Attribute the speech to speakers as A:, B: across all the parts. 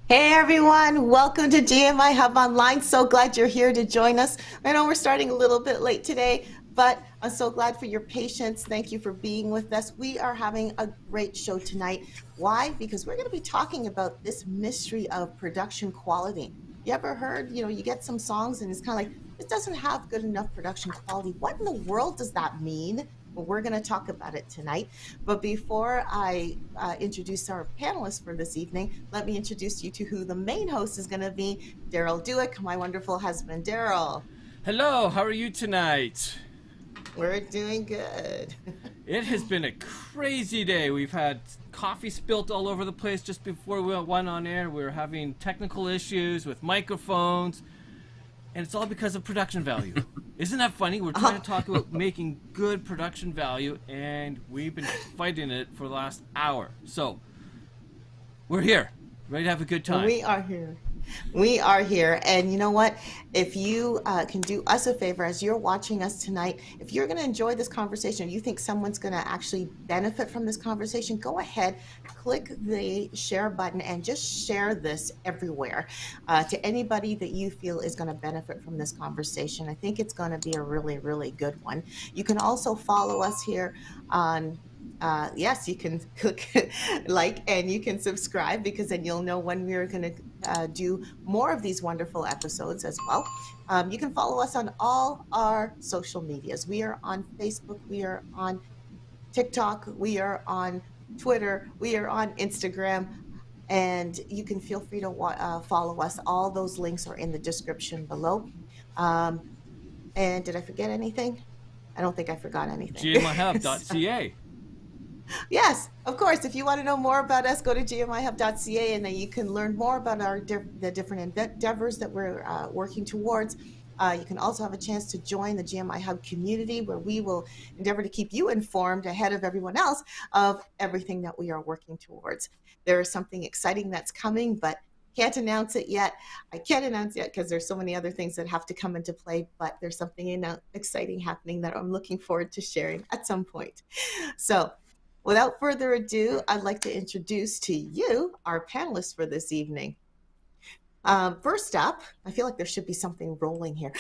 A: Hey everyone, welcome to GMIHub Online. So glad you're here to join us. I know we're starting a little bit late today, but I'm so glad for your patience. Thank you for being with us. We are having a great show tonight. Why? Because we're going to be talking about this mystery of production quality. You ever heard, you get some songs and it's kind of like, it doesn't have good enough production quality. What in the world does that mean? Well, we're going to talk about it tonight. But before I introduce our panelists for this evening, let me introduce you to who the main host is going to be, Daryl Dewick, my wonderful husband, Daryl.
B: Hello, how are you tonight?
A: We're doing good.
B: It has been a crazy day. We've had coffee spilt all over the place just before we went on air. We were having technical issues with microphones, and it's all because of production value. Isn't that funny? We're trying to talk about making good production value, and we've been fighting it for the last hour. So, we're here, ready to have a good time.
A: We are here. We are here. And you know what? If you can do us a favor as you're watching us tonight, if you're going to enjoy this conversation, you think someone's going to actually benefit from this conversation, go ahead, click the share button and just share this everywhere to anybody that you feel is going to benefit from this conversation. I think it's going to be a really, really good one. You can also follow us here on yes, you can click like and you can subscribe because then you'll know when we're going to do more of these wonderful episodes as well. You can follow us on all our social medias. We are on Facebook, we are on TikTok, we are on Twitter, we are on Instagram, and you can feel free to follow us. All those links are in the description below. And did I forget anything? I don't think I forgot anything.
B: GMIHub.ca.
A: Yes, of course. If you want to know more about us, go to gmihub.ca and then you can learn more about the different endeavors that we're working towards. You can also have a chance to join the GMI Hub community where we will endeavor to keep you informed ahead of everyone else of everything that we are working towards. There is something exciting that's coming, but can't announce it yet. I can't announce it yet because there's so many other things that have to come into play, but there's something exciting happening that I'm looking forward to sharing at some point. So, without further ado, I'd like to introduce to you our panelists for this evening. First up, I feel like there should be something rolling here.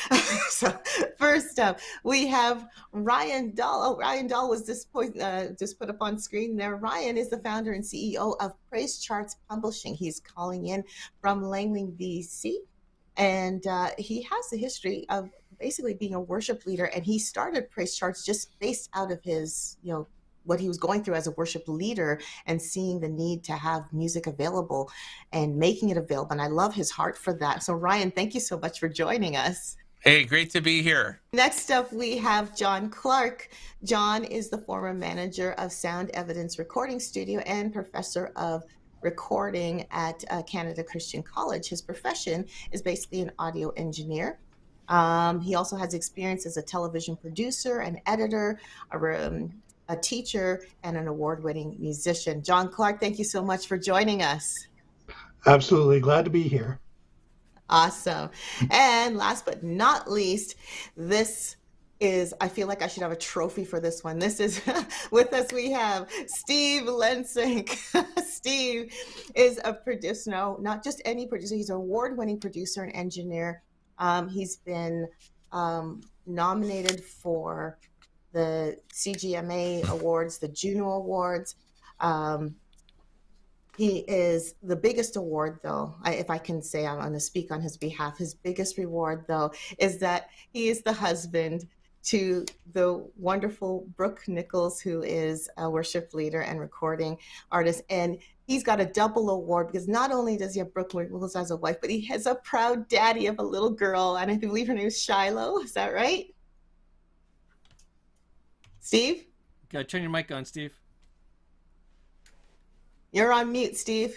A: So first up, we have Ryan Dahl. Oh, Ryan Dahl was just put up on screen there. Ryan is the founder and CEO of PraiseCharts Publishing. He's calling in from Langley, BC, and he has a history of basically being a worship leader. And he started PraiseCharts just based out of his, what he was going through as a worship leader and seeing the need to have music available and making it available. And I love his heart for that. So Ryan, thank you so much for joining us.
C: Hey, great to be here.
A: Next up, we have John Clarke. John is the former manager of Sound Evidence Recording Studio and professor of recording at Canada Christian College. His profession is basically an audio engineer. He also has experience as a television producer, an editor, a teacher, and an award-winning musician. John Clarke, thank you so much for joining us.
D: Absolutely. Glad to be here.
A: Awesome. And last but not least, I feel like I should have a trophy for this one. This is, with us we have Steve Lensink. Steve is a producer, no, not just any producer, he's an award-winning producer and engineer. He's been nominated for the CGMA Awards, the Juno Awards. He is the biggest award, though, if I can say, I'm going to speak on his behalf. His biggest reward, though, is that he is the husband to the wonderful Brooke Nichols, who is a worship leader and recording artist. And he's got a double award because not only does he have Brooke Nichols as a wife, but he has a proud daddy of a little girl. And I believe her name is Shiloh. Is that right? Steve?
B: Gotta turn your mic on, Steve.
A: You're on mute, Steve.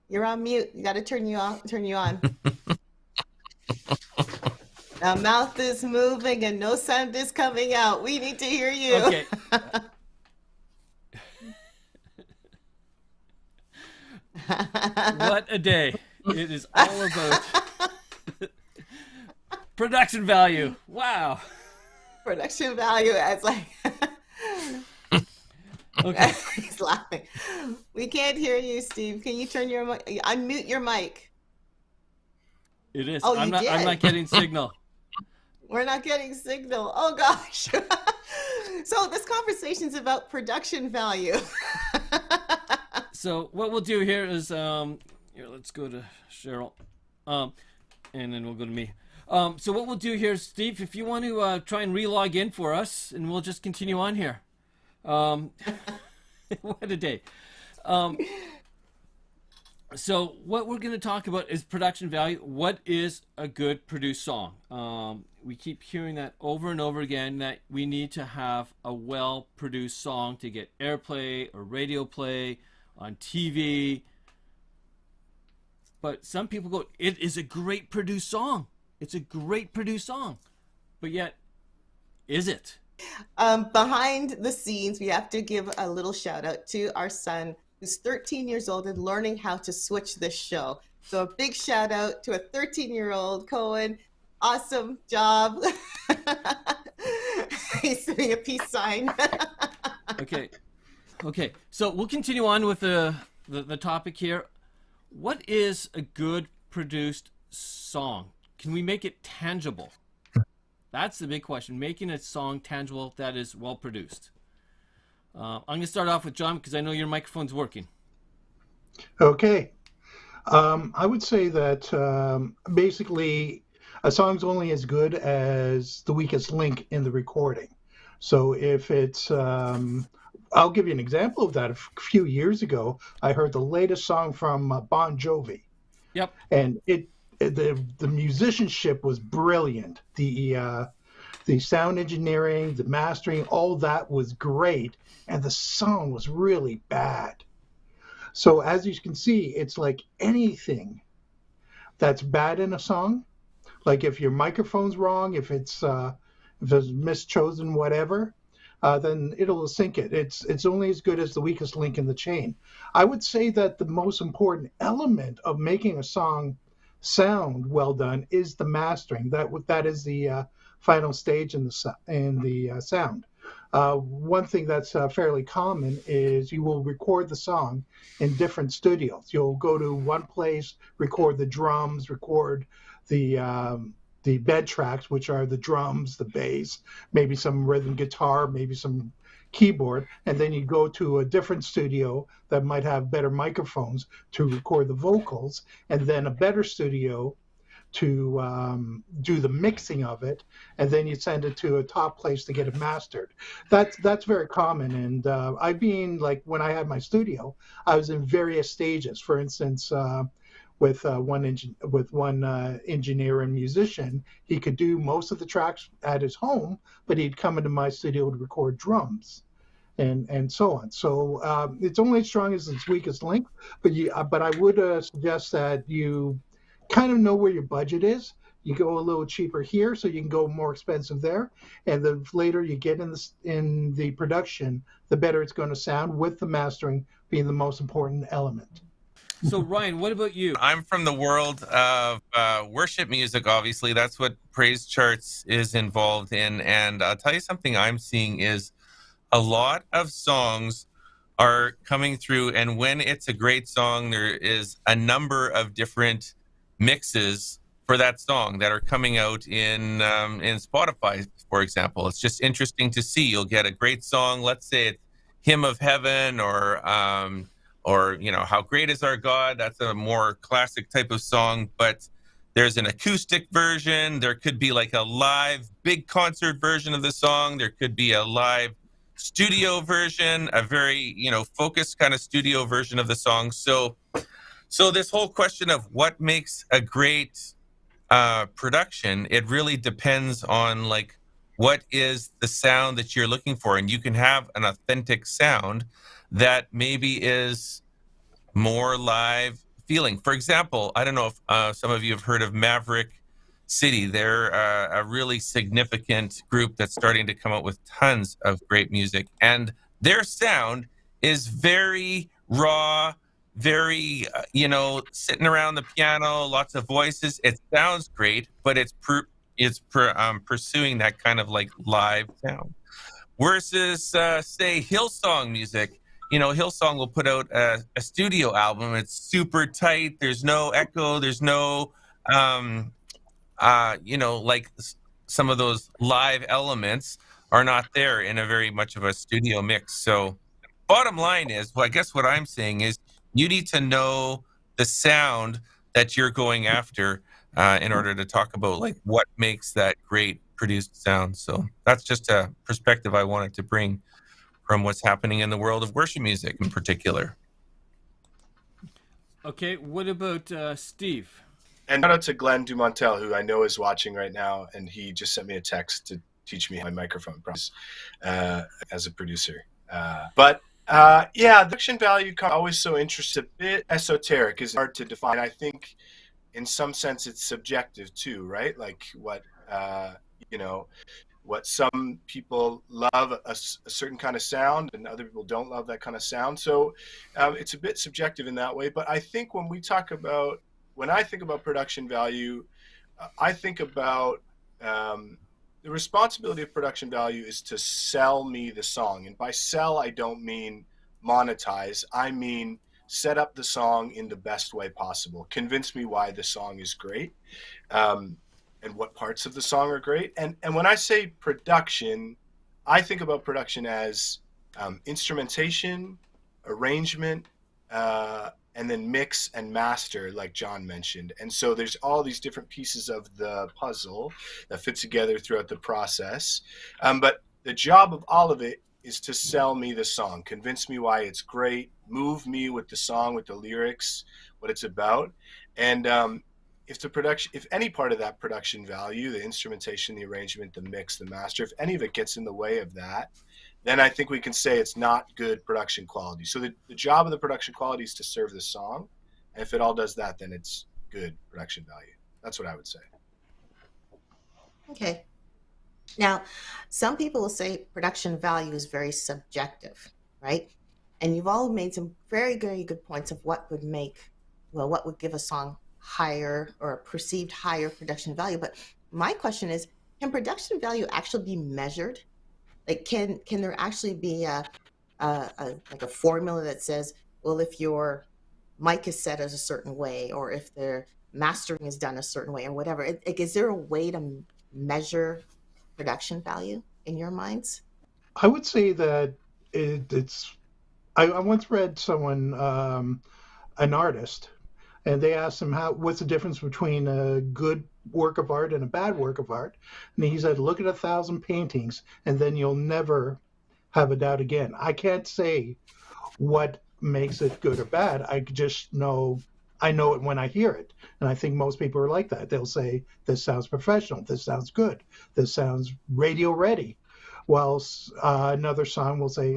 A: You're on mute. You got to turn you on. The mouth is moving and no sound is coming out. We need to hear you.
B: Okay. What a day. It is all about production value. Wow.
A: Production value as like
B: Okay.
A: He's laughing. We can't hear you, Steve. Can you turn your mic? Unmute your mic.
B: It is.
A: Oh,
B: I'm
A: you
B: not
A: did.
B: getting signal.
A: We're not getting signal. Oh gosh. So this conversation's about production value.
B: So what we'll do here is here, let's go to Cheryl. And then we'll go to me. So what we'll do here, Steve, if you want to try and re-log in for us, and we'll just continue on here. What a day. So what we're going to talk about is production value. What is a good produced song? We keep hearing that over and over again, that we need to have a well-produced song to get airplay or radio play on TV. But some people go, it is a great produced song. It's a great produced song. But yet, is it?
A: Behind the scenes, we have to give a little shout out to our son, who's 13 years old and learning how to switch this show. So a big shout out to a 13-year-old Cohen. Awesome job. He's doing a peace sign.
B: Okay. So we'll continue on with the topic here. What is a good produced song? Can we make it tangible? That's the big question. Making a song tangible that is well produced. I'm going to start off with John because I know your microphone's working.
D: Okay. I would say that basically a song's only as good as the weakest link in the recording. So if it's, I'll give you an example of that. A few years ago, I heard the latest song from Bon Jovi.
B: Yep.
D: And the musicianship was brilliant. The sound engineering, the mastering, all that was great, and the song was really bad. So as you can see, it's like anything that's bad in a song, like if your microphone's wrong, if it's mischosen, whatever, then it'll sink it. It's only as good as the weakest link in the chain. I would say that the most important element of making a song sound well done is the mastering. That is the final stage in the sound. One thing that's fairly common is you will record the song in different studios. You'll go to one place, record the drums, record the bed tracks, which are the drums, the bass, maybe some rhythm guitar, maybe some keyboard, and then you go to a different studio that might have better microphones to record the vocals, and then a better studio to do the mixing of it, and then you send it to a top place to get it mastered. That's very common, and I've been, like, when I had my studio, I was in various stages. For instance, with one engineer and musician, he could do most of the tracks at his home, but he'd come into my studio to record drums, and so on. So it's only as strong as its weakest link. But I would suggest that you kind of know where your budget is. You go a little cheaper here, so you can go more expensive there, and the later you get in the production, the better it's going to sound, with the mastering being the most important element.
B: So Ryan, what about you?
C: I'm from the world of worship music, obviously. That's what PraiseCharts is involved in. And I'll tell you something I'm seeing is a lot of songs are coming through. And when it's a great song, there is a number of different mixes for that song that are coming out in Spotify, for example. It's just interesting to see. You'll get a great song, let's say it's Hymn of Heaven, or How Great Is Our God. That's a more classic type of song, but there's an acoustic version. There could be like a live big concert version of the song. There could be a live studio version, a very, focused kind of studio version of the song. So this whole question of what makes a great production, it really depends on like what is the sound that you're looking for. And you can have an authentic sound that maybe is more live feeling. For example, I don't know if some of you have heard of Maverick City. They're a really significant group that's starting to come out with tons of great music. And their sound is very raw, very, sitting around the piano, lots of voices. It sounds great, but it's pursuing that kind of like live sound. versus say Hillsong music. You know, Hillsong will put out a studio album. It's super tight. There's no echo. There's no, you know, like some of those live elements are not there in a very much of a studio mix. So bottom line is, well, I guess what I'm saying is you need to know the sound that you're going after in order to talk about like what makes that great produced sound. So that's just a perspective I wanted to bring from what's happening in the world of worship music in particular.
B: Okay, what about Steve?
E: And shout out to Glenn Dumontel, who I know is watching right now, and he just sent me a text to teach me my microphone process as a producer. Yeah, production value always so interesting. A bit esoteric, is hard to define. I think in some sense it's subjective too, right? Like what you know, what some people love a certain kind of sound and other people don't love that kind of sound. So it's a bit subjective in that way. But I think when I think about production value, I think about the responsibility of production value is to sell me the song. And by sell, I don't mean monetize. I mean set up the song in the best way possible. Convince me why the song is great. And what parts of the song are great. And when I say production, I think about production as instrumentation, arrangement, and then mix and master, like John mentioned. And so there's all these different pieces of the puzzle that fit together throughout the process. But the job of all of it is to sell me the song, convince me why it's great, move me with the song, with the lyrics, what it's about. And if any part of that production value, the instrumentation, the arrangement, the mix, the master, if any of it gets in the way of that, then I think we can say it's not good production quality. So the job of the production quality is to serve the song. And if it all does that, then it's good production value. That's what I would say.
A: Okay. Now, some people will say production value is very subjective, right? And you've all made some very, very good points of what would give a song higher or perceived higher production value. But my question is, can production value actually be measured? Like, can there actually be like a formula that says, well, if your mic is set as a certain way, or if their mastering is done a certain way, or whatever? Is there a way to measure production value in your minds?
D: I would say that it's. I once read someone, an artist, and they asked him what's the difference between a good work of art and a bad work of art. And he said, look at 1,000 paintings and then you'll never have a doubt again. I can't say what makes it good or bad. I just know it when I hear it. And I think most people are like that. They'll say, this sounds professional, this sounds good, this sounds radio ready. While another song will say,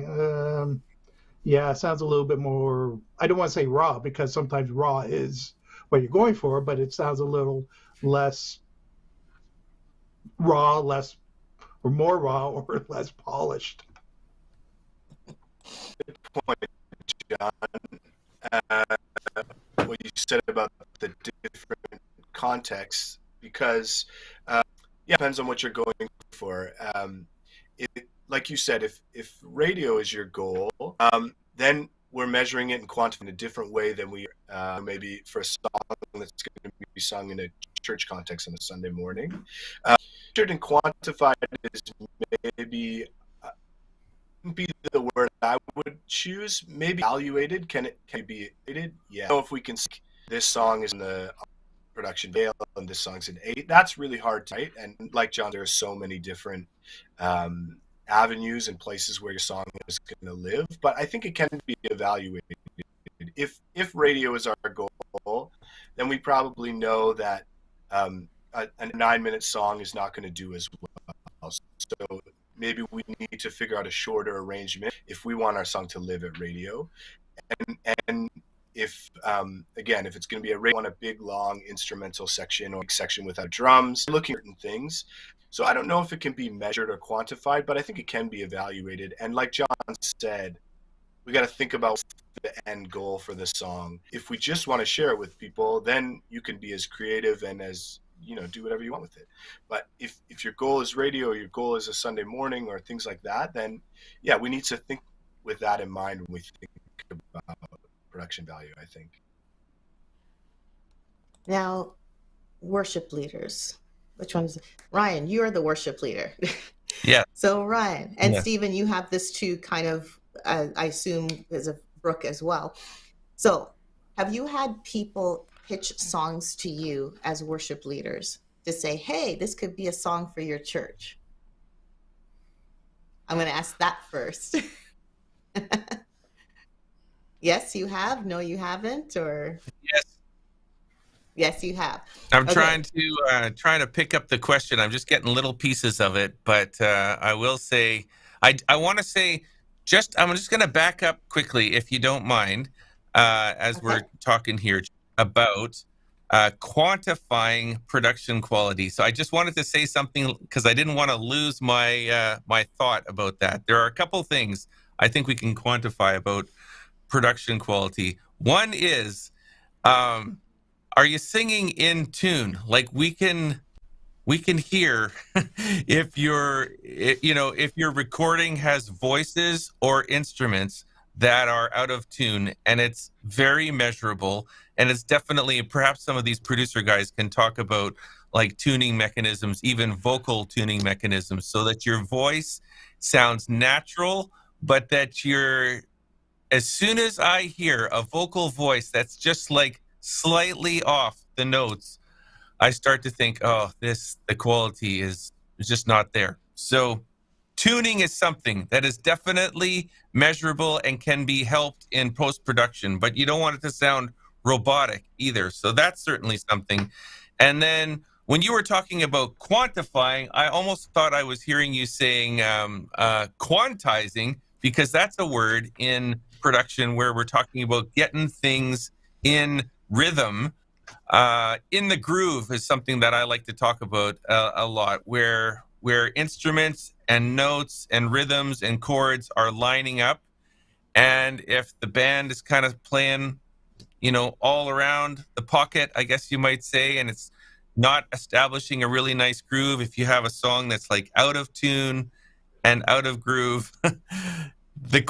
D: yeah, it sounds a little bit more, I don't want to say raw, because sometimes raw is what you're going for, but it sounds a little less raw, or more raw, or less polished.
E: Good point, John. What you said about the different contexts, because depends on what you're going for. Like you said, if radio is your goal, then we're measuring it and quantifying in a different way than we maybe for a song that's going to be sung in a church context on a Sunday morning. Measured and quantified is maybe be the word I would choose. Maybe evaluated. Can it be evaluated? Yeah. So if we can say this song is in the production scale and this song's an 8, that's really hard to write. And like John, there are so many different avenues and places where your song is going to live, but I think it can be evaluated. If radio is our goal, then we probably know that a 9-minute song is not going to do as well. So maybe we need to figure out a shorter arrangement if we want our song to live at radio. And if again, if it's going to be a big long instrumental section or section without drums, looking at certain things. So I don't know if it can be measured or quantified, but I think it can be evaluated. And like John said, we got to think about the end goal for the song. If we just want to share it with people, then you can be as creative and as do whatever you want with it. But if your goal is radio, or your goal is a Sunday morning or things like that, then yeah, we need to think with that in mind when we think about production value, I think.
A: Now, worship leaders. Which one is it? Ryan, you're the worship leader.
C: Yeah.
A: So Ryan and
C: Yeah.
A: Stephen, you have this too, kind of, I assume, as a Brooke as well. So have you had people pitch songs to you as worship leaders to say, hey, this could be a song for your church? I'm going to ask that first. Yes, you have? No, you haven't? Or
C: Yes.
A: yes, you have.
C: I'm
A: Okay.
C: trying to pick up the question. I'm just getting little pieces of it, but I will say, I want to say, I'm just going to back up quickly, if you don't mind, as
A: Okay.
C: we're talking here about quantifying production quality. So I just wanted to say something because I didn't want to lose my my thought about that. There are a couple things I think we can quantify about production quality. One is, are you singing in tune? Like we can hear if if your recording has voices or instruments that are out of tune, and it's very measurable. And it's definitely, perhaps some of these producer guys can talk about like tuning mechanisms, even vocal tuning mechanisms, so that your voice sounds natural, but that as soon as I hear a vocal voice that's just like slightly off the notes, I start to think, oh, the quality is just not there. So tuning is something that is definitely measurable and can be helped in post-production, but you don't want it to sound robotic either. So that's certainly something. And then when you were talking about quantifying, I almost thought I was hearing you saying quantizing, because that's a word in production where we're talking about getting things in rhythm. In the groove is something that I like to talk about a lot, where instruments and notes and rhythms and chords are lining up. And if the band is kind of playing, all around the pocket, I guess you might say, and it's not establishing a really nice groove, if you have a song that's like out of tune and out of groove, the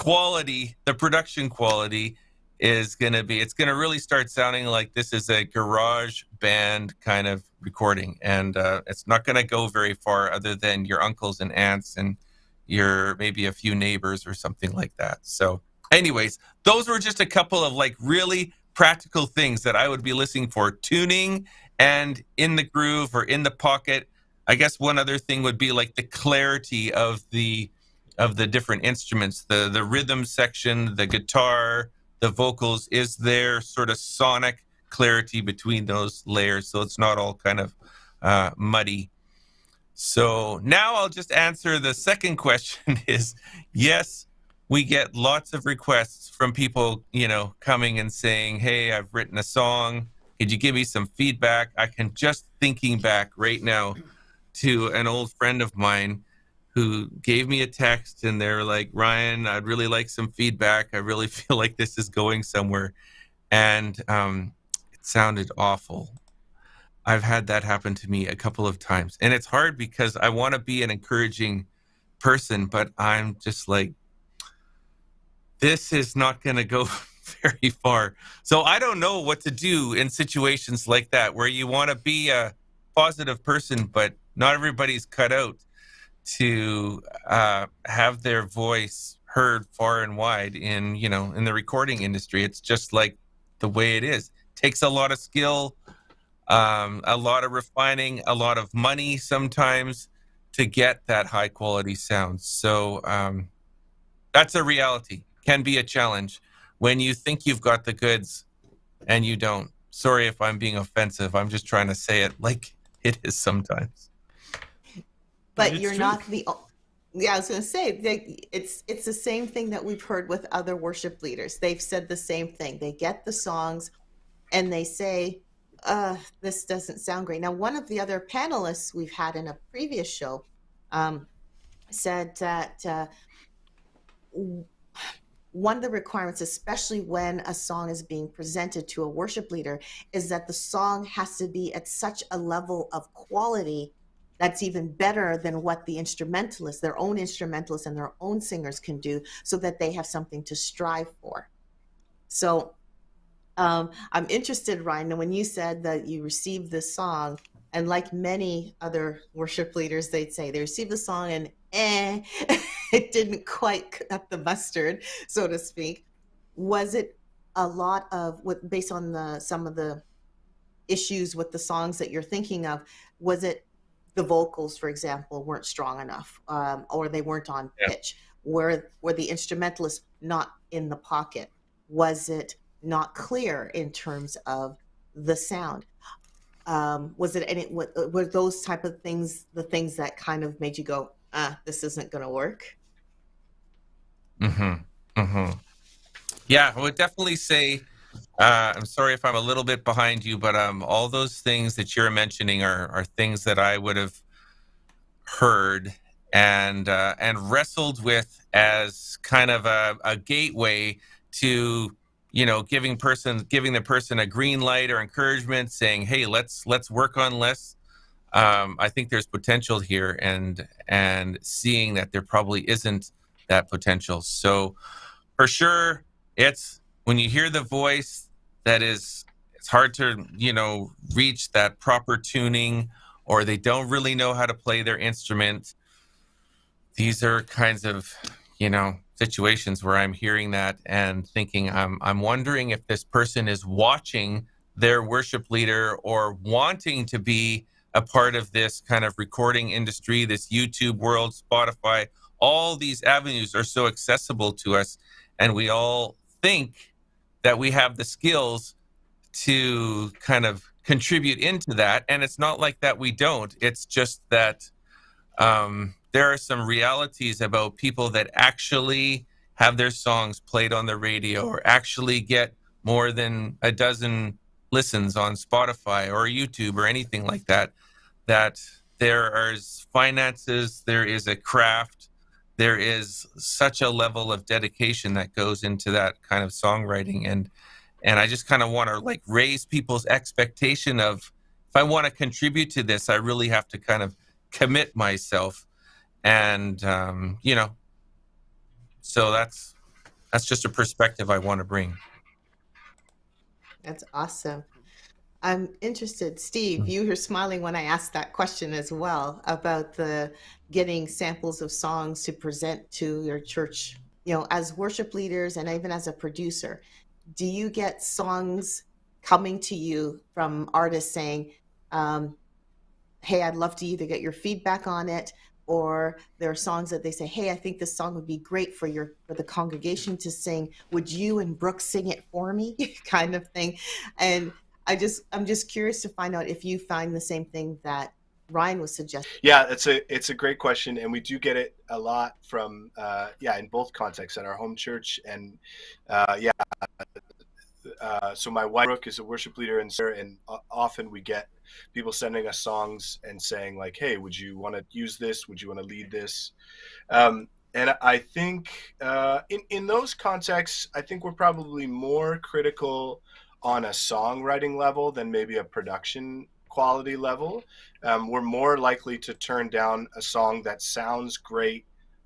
C: production quality it's going to really start sounding like this is a garage band kind of recording. And it's not going to go very far other than your uncles and aunts and your maybe a few neighbors or something like that. So anyways, those were just a couple of like really practical things that I would be listening for: tuning and in the groove or in the pocket. I guess one other thing would be like the clarity of the different instruments, the rhythm section, the guitar, the vocals. Is there sort of sonic clarity between those layers, so it's not all kind of muddy? So now I'll just answer the second question is, yes, we get lots of requests from people, coming and saying, hey, I've written a song. Could you give me some feedback? I can just thinking back right now to an old friend of mine who gave me a text, and they're like, Ryan, I'd really like some feedback. I really feel like this is going somewhere. And it sounded awful. I've had that happen to me a couple of times. And it's hard because I want to be an encouraging person, but I'm just like, this is not going to go very far. So I don't know what to do in situations like that, where you want to be a positive person, but not everybody's cut out to have their voice heard far and wide in the recording industry. It's just like the way it is. It takes a lot of skill, a lot of refining, a lot of money sometimes to get that high quality sound. So that's a reality. Can be a challenge when you think you've got the goods and you don't. Sorry if I'm being offensive. I'm just trying to say it like it is sometimes.
A: But you're not the. Yeah, I was going to say, it's the same thing that we've heard with other worship leaders. They've said the same thing. They get the songs and they say, this doesn't sound great. Now, one of the other panelists we've had in a previous show one of the requirements, especially when a song is being presented to a worship leader, is that the song has to be at such a level of quality that's even better than what the instrumentalists, their own instrumentalists and their own singers can do, so that they have something to strive for. So I'm interested, Ryan, when you said that you received this song, and like many other worship leaders, they'd say they received the song and it didn't quite cut the mustard, so to speak. Was it a lot of what, based on some of the issues with the songs that you're thinking of, was it the vocals, for example, weren't strong enough, or they weren't on pitch? Were the instrumentalists not in the pocket? Was it not clear in terms of the sound? Was it any, were those type of things the things that kind of made you go, this isn't going to work?
C: Yeah, I would definitely say, I'm sorry if I'm a little bit behind you, but all those things that you're mentioning are things that I would have heard and wrestled with as kind of a gateway to, giving the person a green light or encouragement, saying, hey, let's work on less. I think there's potential here, and seeing that there probably isn't that potential. So for sure, it's when you hear the voice that it's hard to, reach that proper tuning, or they don't really know how to play their instrument. These are kinds of, situations where I'm hearing that and thinking, I'm wondering if this person is watching their worship leader or wanting to be a part of this kind of recording industry, this YouTube world, Spotify. All these avenues are so accessible to us, and we all think that we have the skills to kind of contribute into that. And it's not like that we don't. It's just that there are some realities about people that actually have their songs played on the radio or actually get more than a dozen listens on Spotify or YouTube or anything like that, that there is finances, there is a craft, there is such a level of dedication that goes into that kind of songwriting. And I just kind of want to raise people's expectation of, if I want to contribute to this, I really have to kind of commit myself. And, so that's just a perspective I want to bring.
A: That's awesome. I'm interested, Steve, you were smiling when I asked that question as well about the getting samples of songs to present to your church, as worship leaders and even as a producer. Do you get songs coming to you from artists saying, hey, I'd love to either get your feedback on it, or there are songs that they say, hey, I think this song would be great for the congregation to sing. Would you and Brooke sing it for me? kind of thing. And I'm just curious to find out if you find the same thing that Ryan was suggesting.
E: Yeah, it's a great question, and we do get it a lot from in both contexts, at our home church and so my wife Brooke is a worship leader, and often we get people sending us songs and saying hey, would you want to use this? Would you want to lead this? And I think in those contexts, I think we're probably more critical on a songwriting level than maybe a production quality level. We're more likely to turn down a song that sounds great,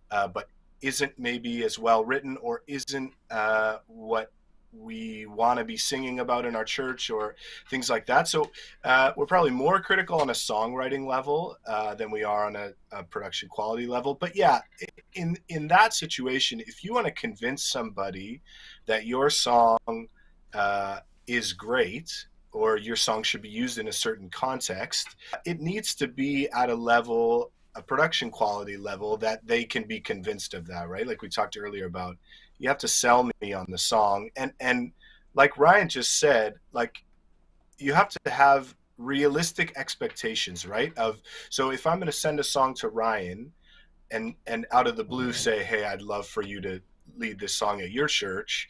E: but isn't maybe as well written, or isn't what we want to be singing about in our church, or things like that. So we're probably more critical on a songwriting level than we are on a production quality level. But yeah, in that situation, if you want to convince somebody that your song is great, or your song should be used in a certain context, it needs to be at a production quality level that they can be convinced of that, right? Like we talked earlier about, you have to sell me on the song. And like Ryan just said, you have to have realistic expectations, right? So if I'm going to send a song to Ryan and out of the blue say, hey, I'd love for you to, lead this song at your church,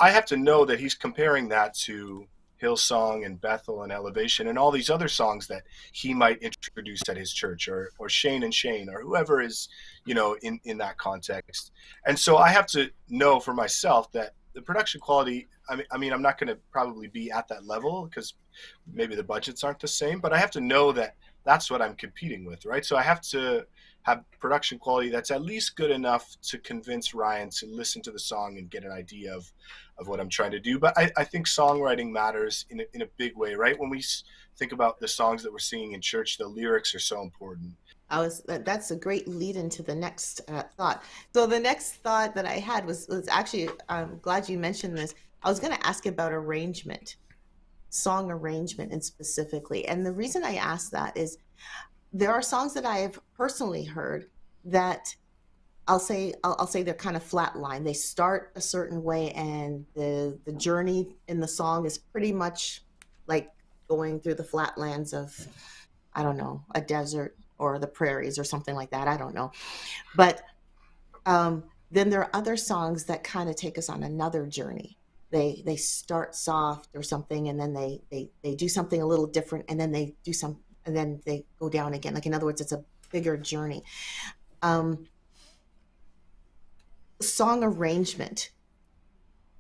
E: I have to know that he's comparing that to Hillsong and Bethel and Elevation and all these other songs that he might introduce at his church, or Shane and Shane, or whoever is, in that context. And so I have to know for myself that the production quality, I mean, I'm not going to probably be at that level because maybe the budgets aren't the same, but I have to know that that's what I'm competing with, right? So I have to have production quality that's at least good enough to convince Ryan to listen to the song and get an idea of what I'm trying to do. But I think songwriting matters in a big way, right? When we think about the songs that we're singing in church, the lyrics are so important.
A: That's a great lead into the next thought. So the next thought that I had was actually, I'm glad you mentioned this. I was going to ask about arrangement, song arrangement, and specifically. And the reason I asked that is there are songs that I have personally heard that I'll say they're kind of flatline. They start a certain way, and the journey in the song is pretty much like going through the flatlands of, I don't know, a desert or the prairies or something like that. I don't know. But then there are other songs that kind of take us on another journey. They start soft or something, and then they do something a little different, and then they do some, and then they go down again. Like, in other words, it's a bigger journey. Song arrangement,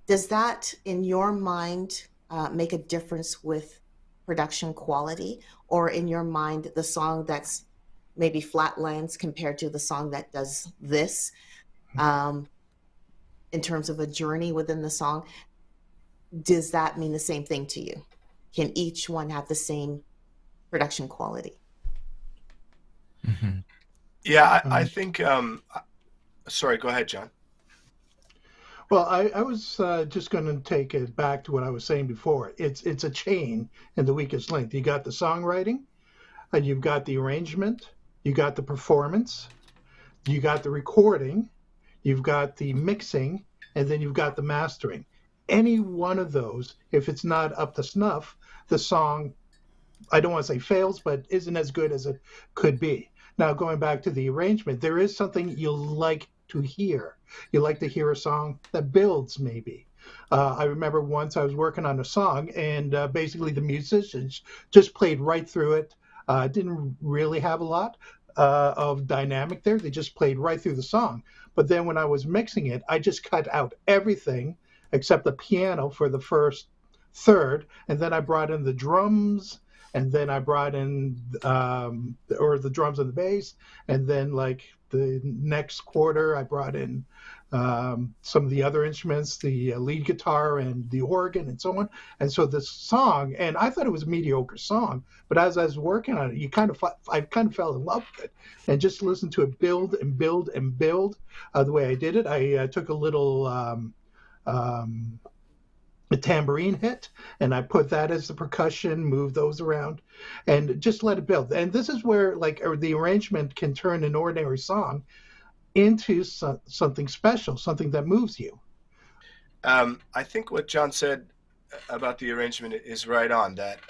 A: does that, in your mind, make a difference with production quality? Or in your mind, the song that's maybe flatlands compared to the song that does this, in terms of a journey within the song, does that mean the same thing to you? Can each one have the same production quality?
C: Mm-hmm.
E: Yeah, I think, sorry, go ahead, John.
D: Well, I was just going to take it back to what I was saying before. It's a chain in the weakest link. You got the songwriting, and you've got the arrangement, you got the performance, you got the recording, you've got the mixing, and then you've got the mastering. Any one of those, if it's not up to snuff, the song, I don't want to say fails, but isn't as good as it could be. Now, going back to the arrangement, there is something you'll like to hear. You like to hear a song that builds, maybe. I remember once I was working on a song, and basically the musicians just played right through it. Didn't really have a lot of dynamic there. They just played right through the song. But then when I was mixing it, I just cut out everything except the piano for the first third, and then I brought in the drums, and then I brought in or the drums and the bass, and then like the next quarter I brought in some of the other instruments, the lead guitar and the organ and so on. And so this song, and I thought it was a mediocre song, but as I was working on it, I kind of fell in love with it, and just listened to it build and build and build the way I did it. I took a little a tambourine hit, and I put that as the percussion, move those around, and just let it build. And this is where the arrangement can turn an ordinary song into something special, something that moves you.
E: I think what John said about the arrangement is right on. That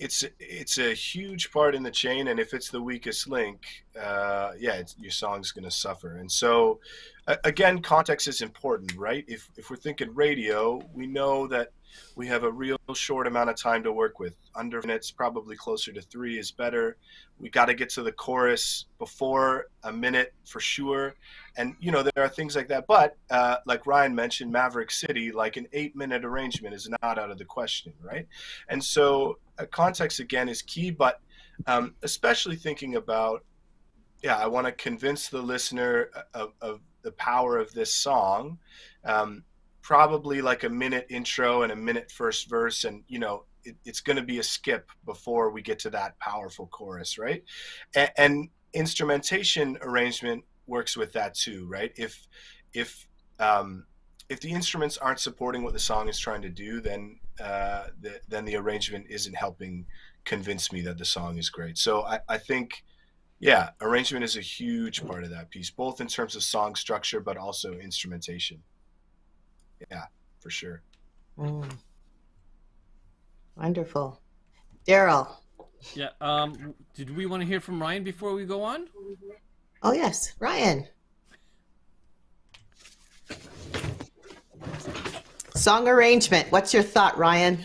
E: it's a huge part in the chain, and if it's the weakest link, your song's going to suffer. And so, again, context is important, right? If we're thinking radio, we know that we have a real short amount of time to work with. Under minutes, probably closer to 3 is better. We got to get to the chorus before a minute for sure. And, there are things like that. But like Ryan mentioned, Maverick City, like an 8-minute arrangement is not out of the question, right? And so context, again, is key. But especially thinking about, I want to convince the listener of the power of this song. Probably like a minute intro and a minute first verse, and it's going to be a skip before we get to that powerful chorus, right? And instrumentation arrangement works with that too, right? If the instruments aren't supporting what the song is trying to do, then the arrangement isn't helping convince me that the song is great. So I think, arrangement is a huge part of that piece, both in terms of song structure, but also instrumentation. Yeah, for sure.
A: Wonderful. Daryl.
B: Yeah. Did we want to hear from Ryan before we go on?
A: Oh, yes. Ryan. Song arrangement. What's your thought, Ryan?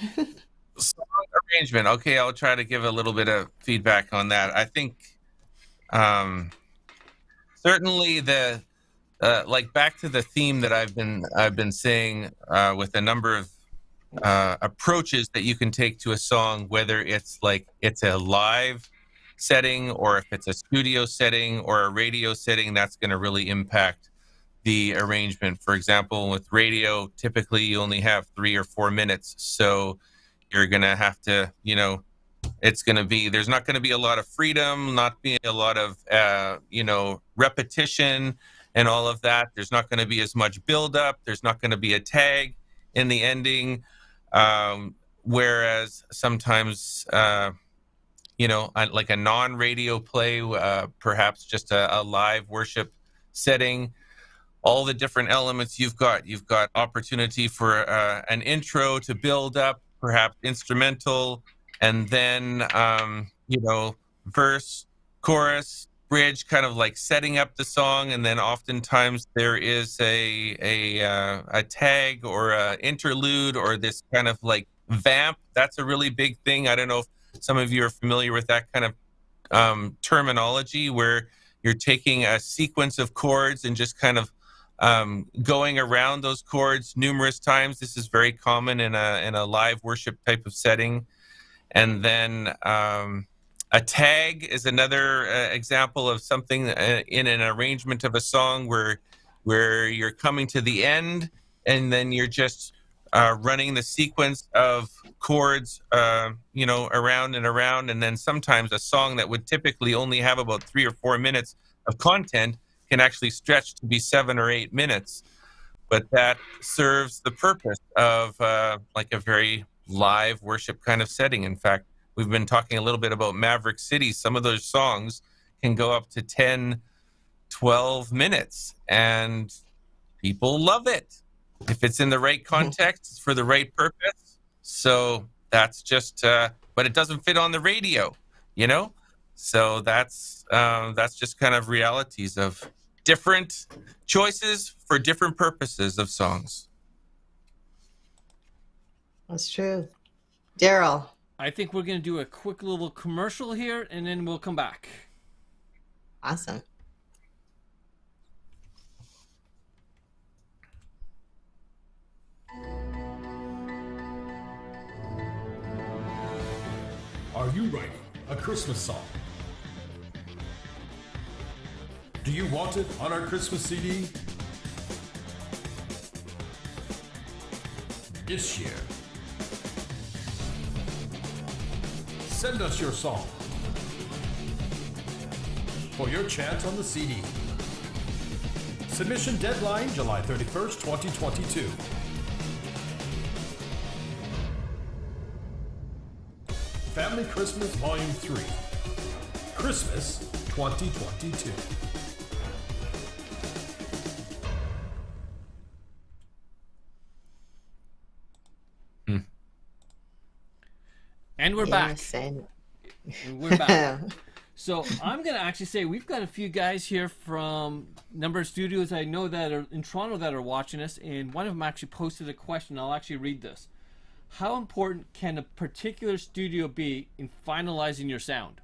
C: Song arrangement. Okay, I'll try to give a little bit of feedback on that. I think certainly the like back to the theme that I've been saying with a number of approaches that you can take to a song, whether it's a live setting or if it's a studio setting or a radio setting, that's going to really impact the arrangement. For example, with radio, typically you only have 3 or 4 minutes, so you're going to have to, there's not going to be a lot of freedom, not be a lot of, repetition and all of that. There's not going to be as much buildup. There's not going to be a tag in the ending. Whereas sometimes, like a non-radio play, perhaps just a live worship setting, all the different elements you've got opportunity for an intro to build up, perhaps instrumental, and then, verse, chorus, bridge, kind of like setting up the song. And then oftentimes there is a tag or a interlude or this kind of like vamp. That's a really big thing. I don't know if some of you are familiar with that kind of terminology, where you're taking a sequence of chords and just kind of going around those chords numerous times. This is very common in a live worship type of setting. And then a tag is another example of something in an arrangement of a song where you're coming to the end and then you're just running the sequence of chords, around and around. And then sometimes a song that would typically only have about 3 or 4 minutes of content can actually stretch to be 7 or 8 minutes. But that serves the purpose of like a very live worship kind of setting. In fact, we've been talking a little bit about Maverick City. Some of those songs can go up to 10, 12 minutes, and people love it if it's in the right context for the right purpose. So that's just, but it doesn't fit on the radio, So that's just kind of realities of different choices for different purposes of songs.
A: That's true. Daryl.
B: I think we're going to do a quick little commercial here, and then we'll come back.
A: Awesome.
F: Are you writing a Christmas song? Do you want it on our Christmas CD? This year, send us your song for your chance on the CD. Submission deadline July 31st, 2022. Family Christmas Volume 3, Christmas 2022.
B: And we're back.
A: And
B: We're back. So I'm going to actually say we've got a few guys here from a number of studios I know that are in Toronto that are watching us, and one of them actually posted a question. I'll actually read this. How important can a particular studio be in finalizing your sound?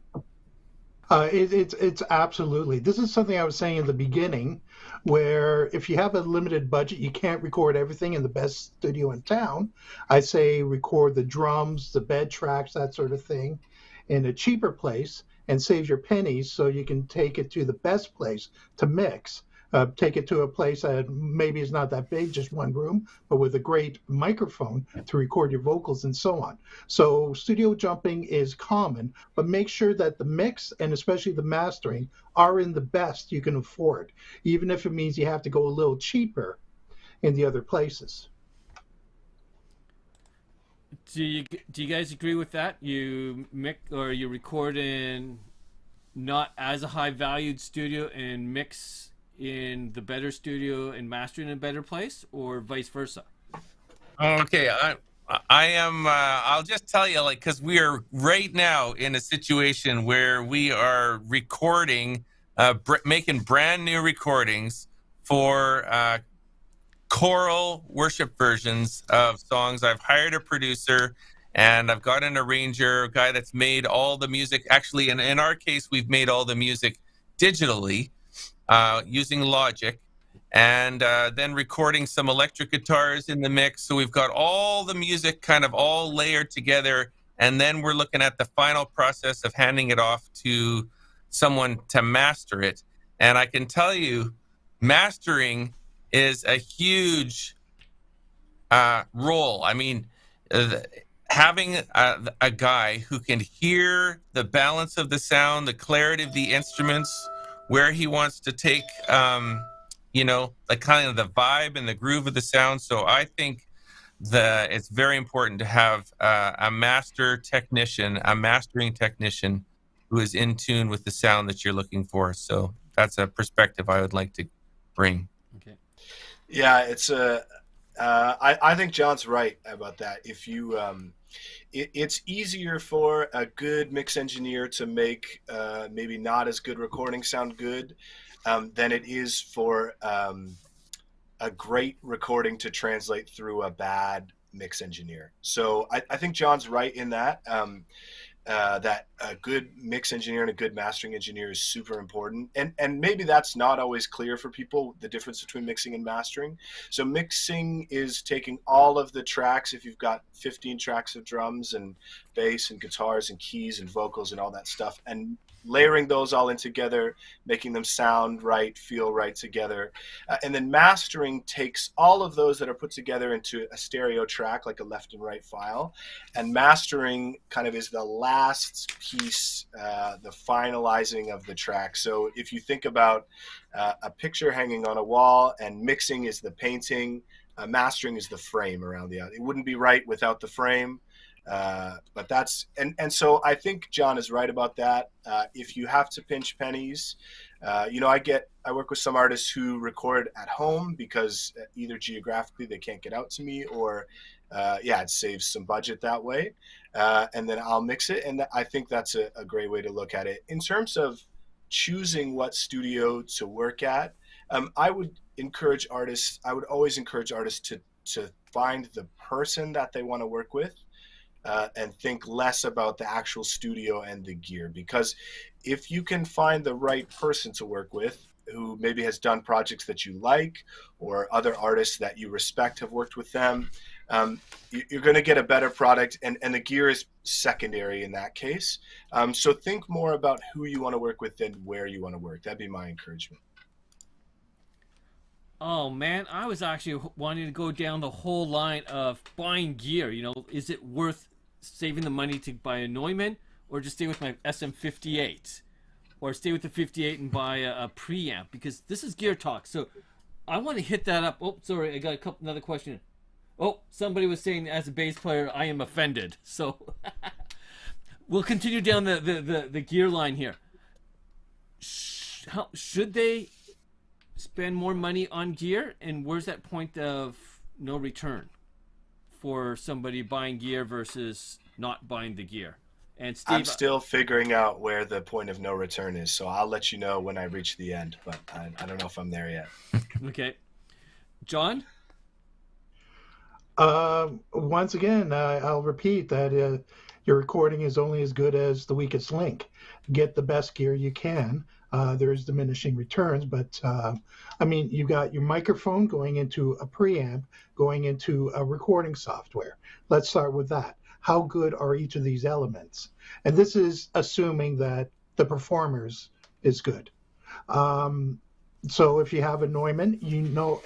D: It's absolutely. This is something I was saying in the beginning, where if you have a limited budget, you can't record everything in the best studio in town. I say record the drums, the bed tracks, that sort of thing, in a cheaper place and save your pennies so you can take it to the best place to mix. Take it to a place that maybe is not that big, just one room, but with a great microphone to record your vocals and so on. So studio jumping is common, but make sure that the mix and especially the mastering are in the best you can afford, even if it means you have to go a little cheaper in the other places.
B: Do you guys agree with that? You record in not as a high valued studio and mix in the better studio and master in a better place, or vice versa?
C: Okay, I am. I'll just tell you, because we are right now in a situation where we are recording, making brand new recordings for choral worship versions of songs. I've hired a producer and I've got an arranger, a guy that's made all the music. Actually, in our case, we've made all the music digitally using Logic, and then recording some electric guitars in the mix. So we've got all the music kind of all layered together, and then we're looking at the final process of handing it off to someone to master it. And I can tell you, mastering is a huge role. I mean, having a guy who can hear the balance of the sound, the clarity of the instruments, where he wants to take, like kind of the vibe and the groove of the sound. So I think it's very important to have a mastering technician who is in tune with the sound that you're looking for. So that's a perspective I would like to bring.
B: Okay.
E: Yeah, it's I think John's right about that. If you, it's easier for a good mix engineer to make maybe not as good recording sound good than it is for a great recording to translate through a bad mix engineer. So I think John's right in that. That a good mix engineer and a good mastering engineer is super important. And maybe that's not always clear for people, the difference between mixing and mastering. So mixing is taking all of the tracks, if you've got 15 tracks of drums and bass and guitars and keys and vocals and all that stuff, and layering those all in together, making them sound right, feel right together. And then mastering takes all of those that are put together into a stereo track, like a left and right file. And mastering kind of is the last piece, the finalizing of the track. So if you think about a picture hanging on a wall, and mixing is the painting, mastering is the frame around it wouldn't be right without the frame. But that's, and so I think John is right about that. If you have to pinch pennies, I work with some artists who record at home because either geographically they can't get out to me, or it saves some budget that way. And then I'll mix it. And I think that's a great way to look at it. In terms of choosing what studio to work at, I would always encourage artists to find the person that they want to work with. And think less about the actual studio and the gear, because if you can find the right person to work with who maybe has done projects that you like, or other artists that you respect have worked with them, you're going to get a better product, and the gear is secondary in that case. So think more about who you want to work with than where you want to work. That'd be my encouragement.
B: Oh man, I was actually wanting to go down the whole line of buying gear. Is it worth saving the money to buy a Neumann, or just stay with my SM58, or stay with the 58 and buy a preamp? Because this is gear talk, so I want to hit that up. Oh, sorry, I got another question. Oh, somebody was saying, as a bass player, I am offended. So we'll continue down the gear line here. Should they spend more money on gear, and where's that point of no return for somebody buying gear versus not buying the gear? And Steve,
E: I'm still figuring out where the point of no return is, so I'll let you know when I reach the end, but I don't know if I'm there yet.
B: Okay. John?
D: Once again, I'll repeat that your recording is only as good as the weakest link. Get the best gear you can. There's diminishing returns, but you got your microphone going into a preamp, going into a recording software. Let's start with that. How good are each of these elements? And this is assuming that the performers is good. So if you have a Neumann,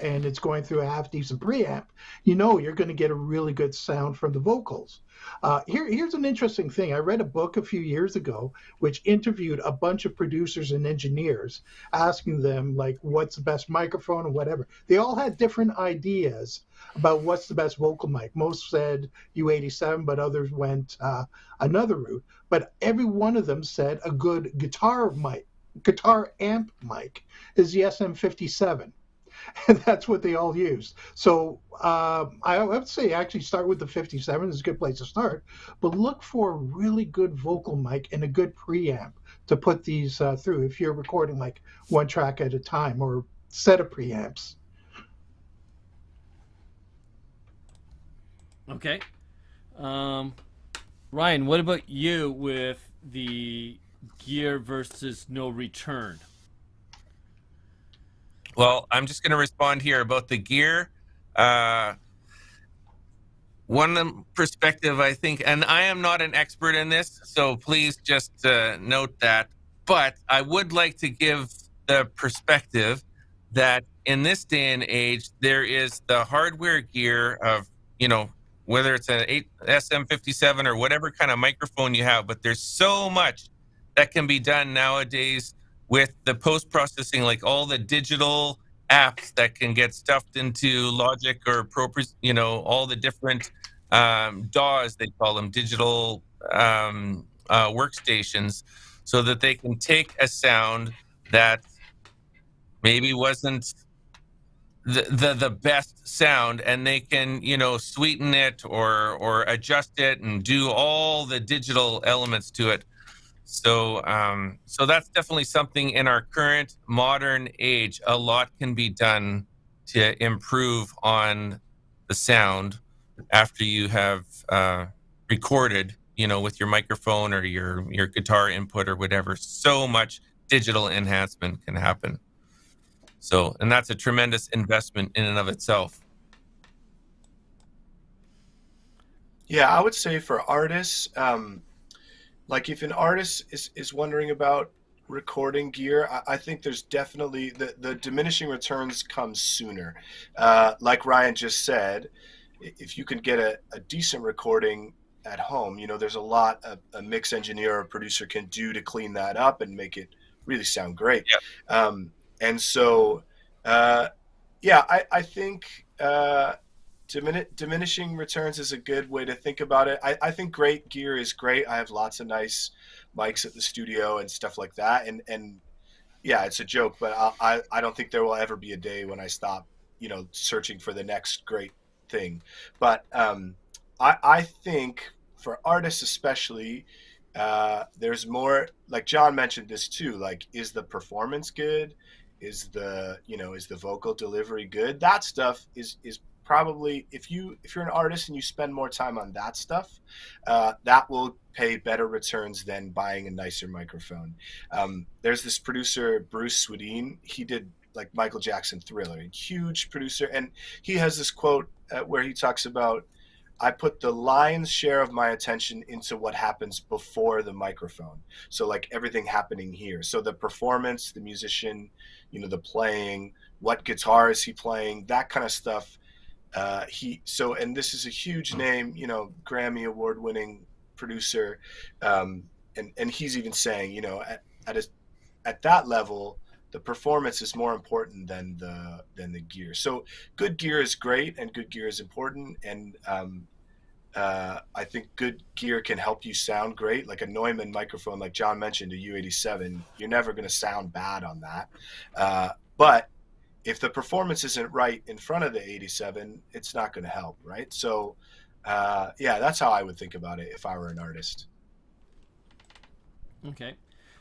D: and it's going through a half-decent preamp, you're going to get a really good sound from the vocals. Here's an interesting thing. I read a book a few years ago which interviewed a bunch of producers and engineers, asking them, like, what's the best microphone and whatever. They all had different ideas about what's the best vocal mic. Most said U87, but others went another route. But every one of them said a good guitar amp mic is the SM57. And that's what they all used. So I would say actually start with the 57 is a good place to start, but look for a really good vocal mic and a good preamp to put these through if you're recording like one track at a time or set of preamps.
B: Okay. Ryan, what about you with the gear versus no return?
C: Well, I'm just going to respond here about the gear. Uh, One perspective, I think, and I am not an expert in this, so please just note that. But I would like to give the perspective that in this day and age, there is the hardware gear of, whether it's an SM57 or whatever kind of microphone you have, but there's so much that can be done nowadays with the post processing, like all the digital apps that can get stuffed into Logic or all the different DAWs, they call them, digital workstations, so that they can take a sound that maybe wasn't the best sound, and they can sweeten it or adjust it and do all the digital elements to it. So that's definitely something in our current modern age. A lot can be done to improve on the sound after you have recorded, with your microphone or your guitar input or whatever. So much digital enhancement can happen. So, and that's a tremendous investment in and of itself.
E: Yeah, I would say for artists, like if an artist is wondering about recording gear, I think there's definitely the diminishing returns come sooner. Like Ryan just said, if you can get a decent recording at home, there's a lot a mix engineer or producer can do to clean that up and make it really sound great.
C: Yeah.
E: And so, I think diminishing returns is a good way to think about it. I think great gear is great. I have lots of nice mics at the studio and stuff like that. And yeah, it's a joke, but I don't think there will ever be a day when I stop, searching for the next great thing. But I think for artists especially, there's more, like John mentioned this too, like, is the performance good? Is the vocal delivery good? That stuff is probably, if you're an artist and you spend more time on that stuff, that will pay better returns than buying a nicer microphone. There's this producer, Bruce Swedien. He did like Michael Jackson Thriller, a huge producer, and he has this quote where he talks about, I put the lion's share of my attention into what happens before the microphone. So like everything happening here. So the performance, the musician, the playing, what guitar is he playing, that kind of stuff. And this is a huge name, Grammy award winning producer. And he's even saying, at that level, the performance is more important than the gear. So good gear is great and good gear is important. And I think good gear can help you sound great. Like a Neumann microphone, like John mentioned, a U87, you're never going to sound bad on that. But if the performance isn't right in front of the 87, it's not going to help, right? So, that's how I would think about it if I were an artist.
B: Okay.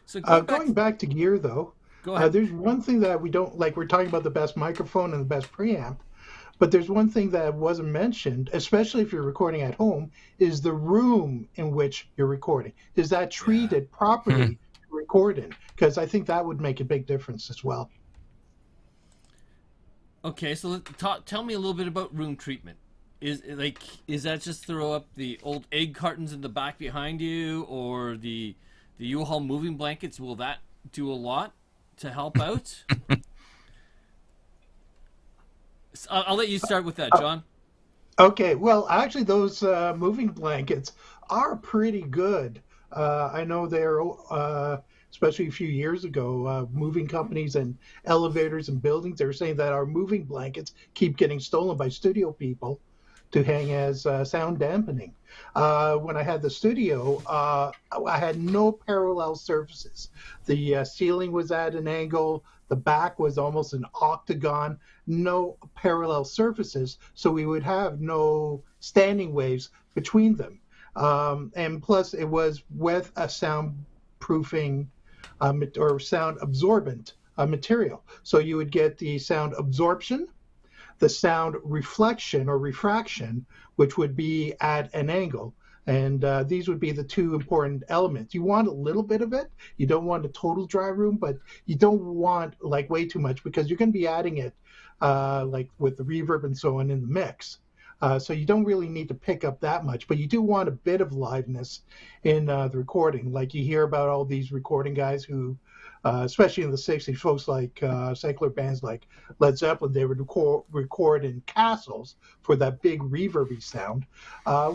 B: So
D: going back to gear, though,
B: go ahead.
D: There's one thing that we don't like. We're talking about the best microphone and the best preamp, but there's one thing that wasn't mentioned, especially if you're recording at home, is the room in which you're recording. Is that treated properly to record in? Because I think that would make a big difference as well.
B: Okay, so tell me a little bit about room treatment. Is that just throw up the old egg cartons in the back behind you, or the U-Haul moving blankets? Will that do a lot to help out? I'll let you start with that, John.
D: Okay, well, actually, those moving blankets are pretty good. I know they're, especially a few years ago, moving companies and elevators and buildings, they were saying that our moving blankets keep getting stolen by studio people to hang as sound dampening. When I had the studio, I had no parallel surfaces. The ceiling was at an angle. The back was almost an octagon, no parallel surfaces, so we would have no standing waves between them. And plus, it was with a soundproofing or sound absorbent material. So you would get the sound absorption, the sound reflection or refraction, which would be at an angle. And these would be the two important elements. You want a little bit of it. You don't want a total dry room, but you don't want like way too much, because you're going to be adding it like with the reverb and so on in the mix. So you don't really need to pick up that much, but you do want a bit of liveness in the recording. Like you hear about all these recording guys who, especially in the 60s, folks like secular bands like Led Zeppelin, they would record in castles for that big reverby sound.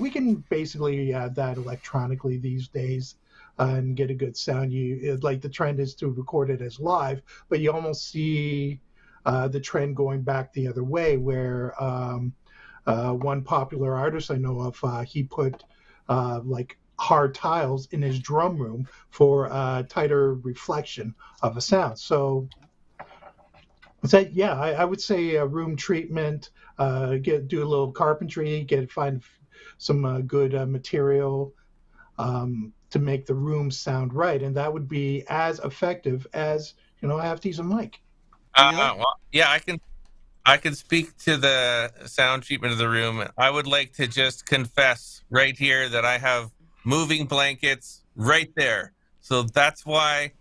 D: We can basically add that electronically these days and get a good sound. Like the trend is to record it as live, but you almost see the trend going back the other way, where one popular artist I know of, he put like hard tiles in his drum room for tighter reflection of a sound. So yeah, I would say room treatment, do a little carpentry, find some good material to make the room sound right, and that would be as effective as, I have to use a mic.
C: Well, yeah, I can speak to the sound treatment of the room. I would like to just confess right here that I have moving blankets right there. So that's why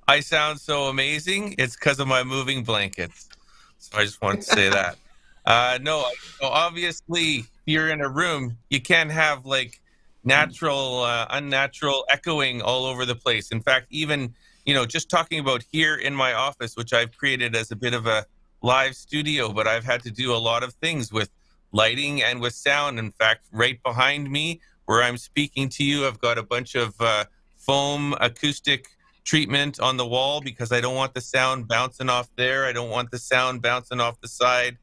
C: I sound so amazing. It's because of my moving blankets. So I just want to say that. No, obviously, if you're in a room, you can't have like natural, unnatural echoing all over the place. In fact, even, just talking about here in my office, which I've created as a bit of a live studio, but I've had to do a lot of things with lighting and with sound. In fact, right behind me where I'm speaking to you, I've got a bunch of foam acoustic treatment on the wall because I don't want the sound bouncing off there. I don't want the sound bouncing off the side.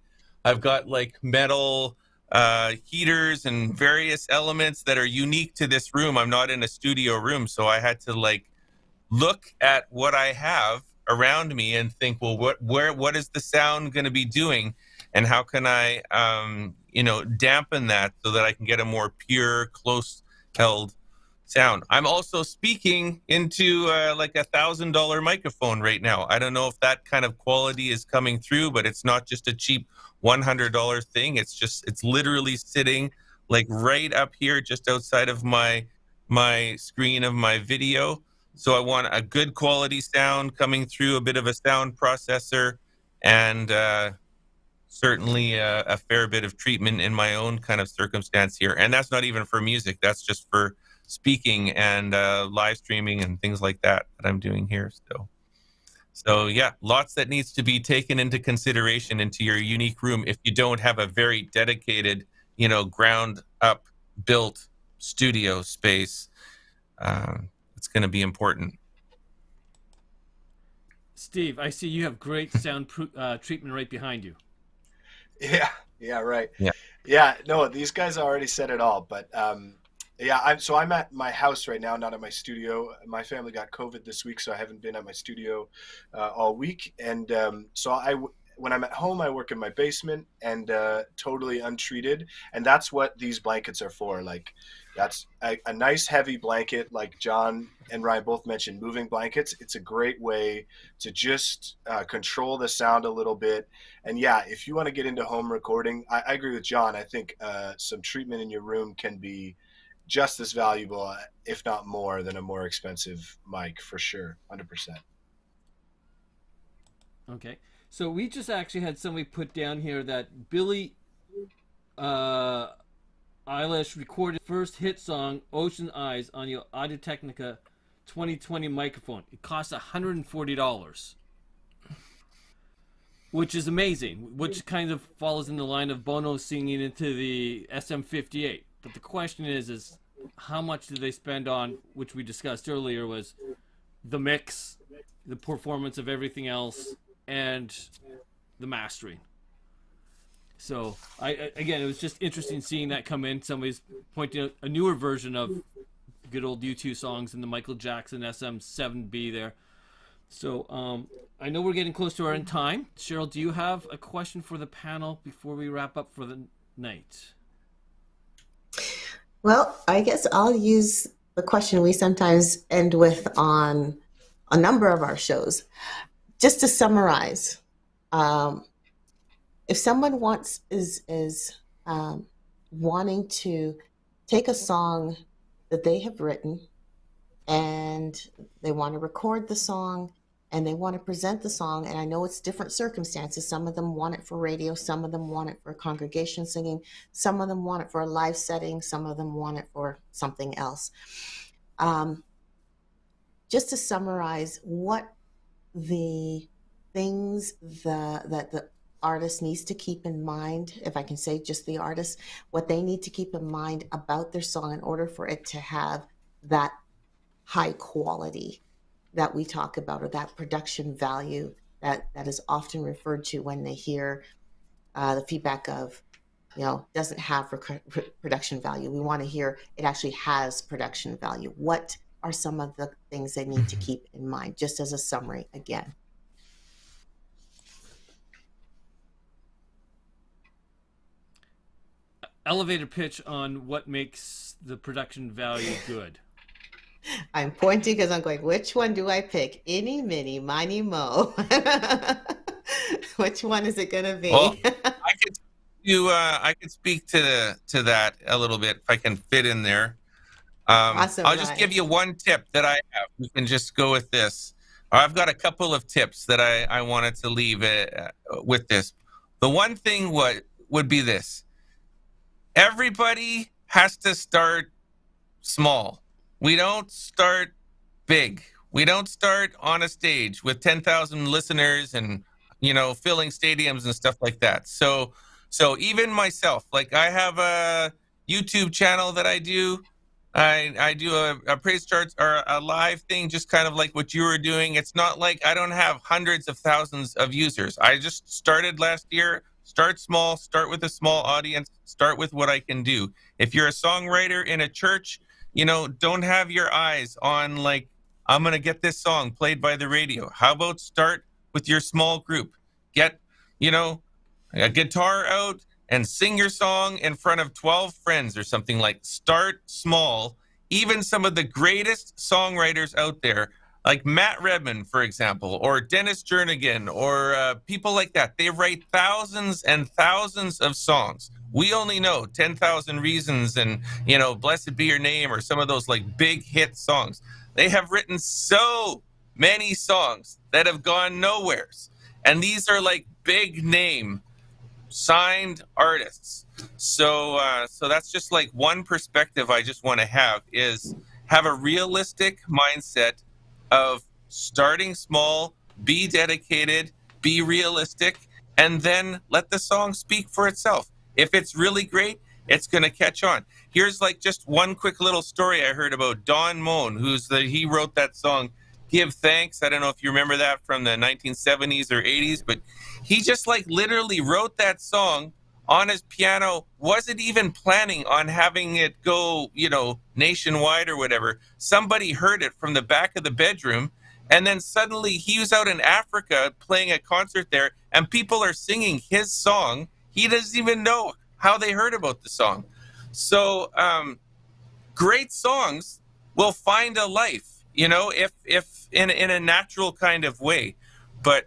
C: I've got like metal heaters and various elements that are unique to this room. I'm not in a studio room, so I had to like look at what I have around me and think, well, what is the sound going to be doing, and how can I dampen that so that I can get a more pure, close held sound. I'm also speaking into like $1,000 microphone right now. I don't know if that kind of quality is coming through, but it's not just a cheap $100 thing. It's literally sitting like right up here just outside of my screen of my video. So I want a good quality sound coming through, a bit of a sound processor, and certainly a fair bit of treatment in my own kind of circumstance here. And that's not even for music. That's just for speaking and live streaming and things like that I'm doing here. So yeah, lots that needs to be taken into consideration into your unique room if you don't have a very dedicated, ground up built studio space. It's going to be important.
B: Steve, I see you have great sound treatment right behind you.
E: Yeah, right.
C: Yeah.
E: Yeah, no, these guys already said it all, but yeah, I'm at my house right now, not at my studio. My family got COVID this week, so I haven't been at my studio all week. And so when I'm at home, I work in my basement and totally untreated. And that's what these blankets are for. Like, that's a nice heavy blanket, like John and Ryan both mentioned, moving blankets. It's a great way to just control the sound a little bit. And yeah, if you want to get into home recording, I agree with John. I think some treatment in your room can be just as valuable, if not more, than a more expensive mic, for sure. 100%.
B: Okay. So we just actually had somebody put down here that Billie Eilish recorded first hit song Ocean Eyes on your Audio-Technica 2020 microphone. It costs $140, which is amazing, which kind of falls in the line of Bono singing into the SM58. But the question is how much did they spend on, which we discussed earlier, was the mix, the performance of everything else, and the mastering. So again, it was just interesting seeing that come in. Somebody's pointing out a newer version of good old U2 songs in the Michael Jackson SM7B there. So I know we're getting close to our end time. Cheryl, do you have a question for the panel before we wrap up for the night?
A: Well, I guess I'll use the question we sometimes end with on a number of our shows. Just to summarize, if someone is wanting to take a song that they have written and they want to record the song and they want to present the song, and I know it's different circumstances. Some of them want it for radio, some of them want it for congregation singing, some of them want it for a live setting, some of them want it for something else. Just to summarize, what the things that the artist needs to keep in mind, if I can say just the artist, what they need to keep in mind about their song in order for it to have that high quality that we talk about, or that production value that is often referred to when they hear the feedback of, doesn't have production value. We want to hear it actually has production value. What are some of the things they need to keep in mind, just as a summary again?
B: Elevator pitch on what makes the production value good.
A: I'm pointing because I'm going, which one do I pick? Eeny, miny, miny, mo. Which one is it going to be?
C: Well, I could speak to that a little bit if I can fit in there.
A: Awesome,
C: I'll just give you one tip that I have. You can just go with this. I've got a couple of tips that I wanted to leave with this. The one thing would be this. Everybody has to start small. We don't start big. We don't start on a stage with 10,000 listeners and, filling stadiums and stuff like that. So even myself, like I have a YouTube channel that I do. I do a praise charts or a live thing, just kind of like what you were doing. It's not like I don't have hundreds of thousands of users. I just started last year. Start small, start with a small audience, start with what I can do. If you're a songwriter in a church, don't have your eyes on like, I'm going to get this song played by the radio. How about start with your small group? Get, a guitar out and sing your song in front of 12 friends or something. Like, start small. Even some of the greatest songwriters out there, like Matt Redman, for example, or Dennis Jernigan, or people like that, they write thousands and thousands of songs. We only know 10,000 Reasons and, Blessed Be Your Name, or some of those like big hit songs. They have written so many songs that have gone nowheres. And these are like big name signed artists. So that's just like one perspective I just want to have, is have a realistic mindset of starting small, be dedicated, be realistic, and then let the song speak for itself. If it's really great, it's going to catch on. Here's like just one quick little story I heard about Don Moen, he wrote that song, Give Thanks. I don't know if you remember that from the 1970s or 80s, but he just like literally wrote that song on his piano, wasn't even planning on having it go, nationwide or whatever. Somebody heard it from the back of the bedroom, and then suddenly he was out in Africa playing a concert there, and people are singing his song. He doesn't even know how they heard about the song. So great songs will find a life, if in a natural kind of way. But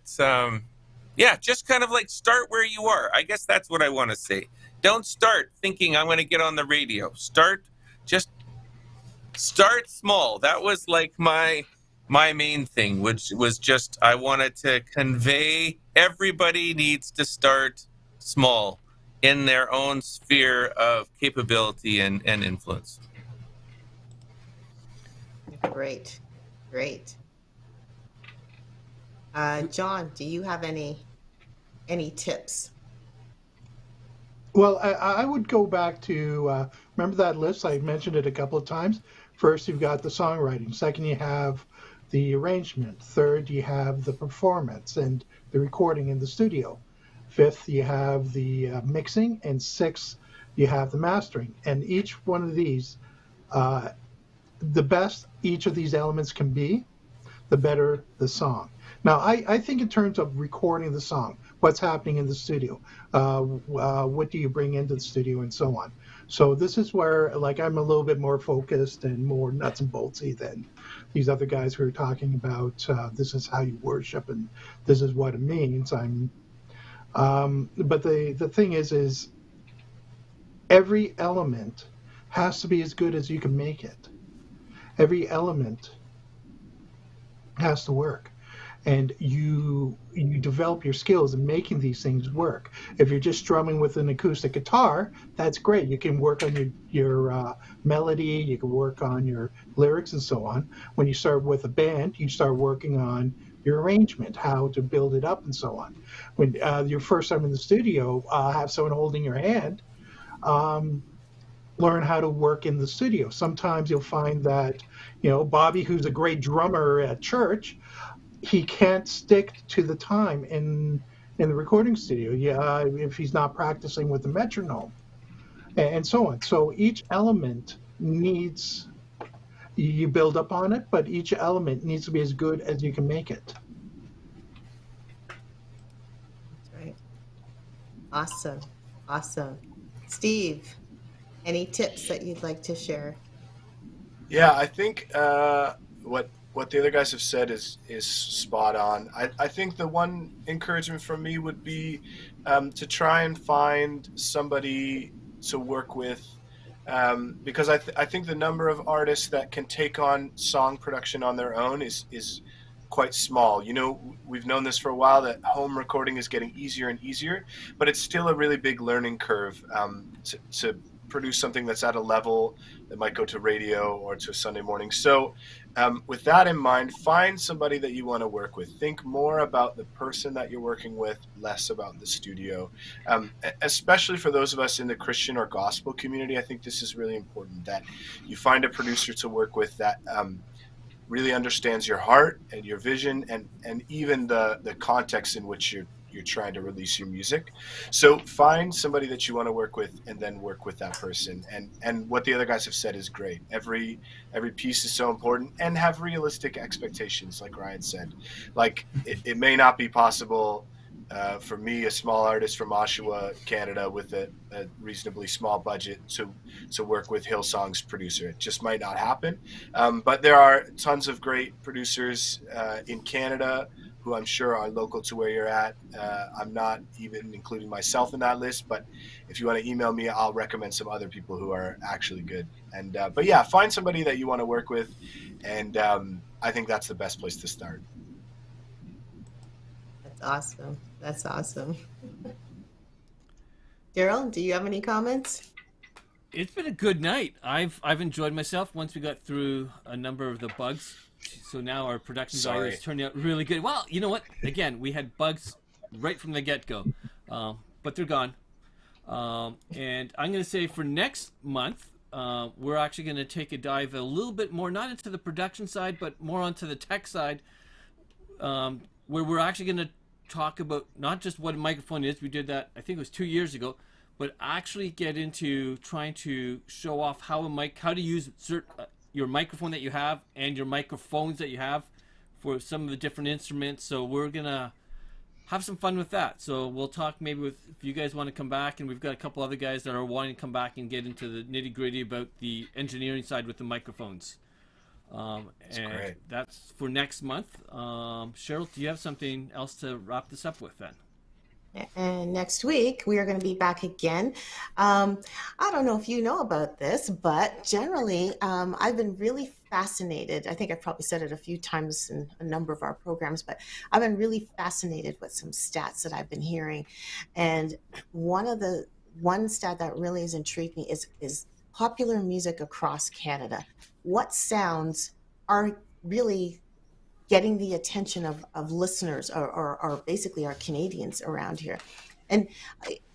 C: just kind of like start where you are. I guess that's what I want to say. Don't start thinking I'm going to get on the radio. Start small. That was like my main thing, which was just I wanted to convey everybody needs to start small in their own sphere of capability and influence.
A: Great. John, do you have any tips?
D: Well, I would go back to, remember that list? I mentioned it a couple of times. First, you've got the songwriting. Second, you have the arrangement. Third, you have the performance and the recording in the studio. Fifth, you have the mixing. And sixth, you have the mastering. And each one of these, the best each of these elements can be, the better the song. Now, I think in terms of recording the song, what's happening in the studio, what do you bring into the studio, and so on. So this is where, like, I'm a little bit more focused and more nuts and boltsy than these other guys who are talking about this is how you worship and this is what it means. I'm But the thing is every element has to be as good as you can make it. Every element has to work, and you develop your skills in making these things work. If you're just strumming with an acoustic guitar, that's great. You can work on your melody, you can work on your lyrics and so on. When you start with a band, you start working on your arrangement, how to build it up and so on. When your first time in the studio, have someone holding your hand, learn how to work in the studio. Sometimes you'll find that, Bobby, who's a great drummer at church, he can't stick to the time in the recording studio. Yeah, if he's not practicing with the metronome, and so on. So each element needs, you build up on it, but each element needs to be as good as you can make it.
A: That's right. Awesome. Steve, any tips that you'd like to share?
E: Yeah, I think what the other guys have said is spot on. I think the one encouragement from me would be to try and find somebody to work with, because I think the number of artists that can take on song production on their own is quite small. We've known this for a while, that home recording is getting easier and easier, but it's still a really big learning curve to produce something that's at a level that might go to radio or to Sunday morning. So with that in mind, find somebody that you want to work with. Think more about the person that you're working with, less about the studio. Especially for those of us in the Christian or gospel community, I think this is really important, that you find a producer to work with that really understands your heart and your vision and even the context in which you're trying to release your music. So find somebody that you want to work with and then work with that person. And what the other guys have said is great. Every piece is so important, and have realistic expectations, like Ryan said. Like it may not be possible for me, a small artist from Oshawa, Canada, with a reasonably small budget to work with Hillsong's producer. It just might not happen. But there are tons of great producers in Canada who I'm sure are local to where you're at. I'm not even including myself in that list, but if you want to email me, I'll recommend some other people who are actually good. And but yeah, find somebody that you want to work with, and I think that's the best place to start.
A: That's awesome. Daryl, do you have any comments?
B: It's been a good night. I've enjoyed myself once we got through a number of the bugs. So now our production value is turning out really good. Well, you know what? Again, we had bugs right from the get-go, but they're gone. And I'm going to say for next month, we're actually going to take a dive a little bit more, not into the production side, but more onto the tech side, where we're actually going to talk about not just what a microphone is. We did that, I think it was 2 years ago, but actually get into trying to show off how to use your microphone that you have and your microphones that you have for some of the different instruments. So we're gonna have some fun with that. So we'll talk maybe if you guys want to come back, and we've got a couple other guys that are wanting to come back and get into the nitty gritty about the engineering side with the microphones.
E: That's great.
B: That's for next month. Cheryl, do you have something else to wrap this up with then?
A: And next week, we are going to be back again. I don't know if you know about this, but generally, I've been really fascinated. I think I've probably said it a few times in a number of our programs, but I've been really fascinated with some stats that I've been hearing. And one stat that really has intrigued me is popular music across Canada. What sounds are really getting the attention of listeners or basically our Canadians around here? And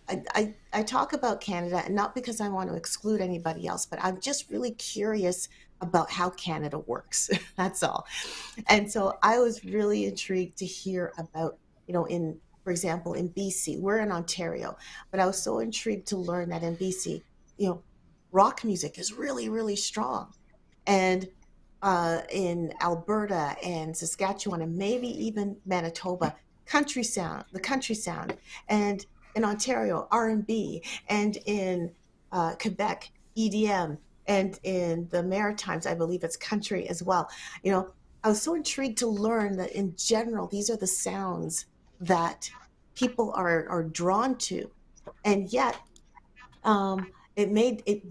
A: I talk about Canada, and not because I want to exclude anybody else, but I'm just really curious about how Canada works. That's all. And so I was really intrigued to hear about, for example, in BC, we're in Ontario, but I was so intrigued to learn that in BC, rock music is really, really strong. And in Alberta and Saskatchewan and maybe even Manitoba, the country sound, and in Ontario, R&B, and in Quebec, EDM, and in the Maritimes, I believe it's country as well. I was so intrigued to learn that in general, these are the sounds that people are drawn to. And yet, it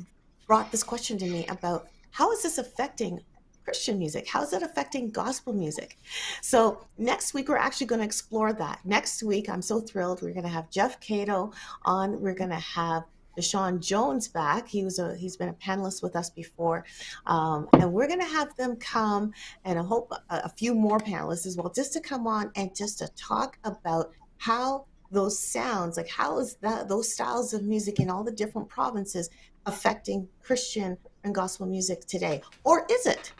A: brought this question to me about how is this affecting Christian music? How is it affecting gospel music? So next week, we're actually going to explore that. Next week, I'm so thrilled. We're going to have Jeff Cato on. We're going to have Deshaun Jones back. He's been a panelist with us before. And we're going to have them come, and I hope a few more panelists as well, just to come on and just to talk about how those sounds, like how is that, those styles of music in all the different provinces affecting Christian and gospel music today? Or is it?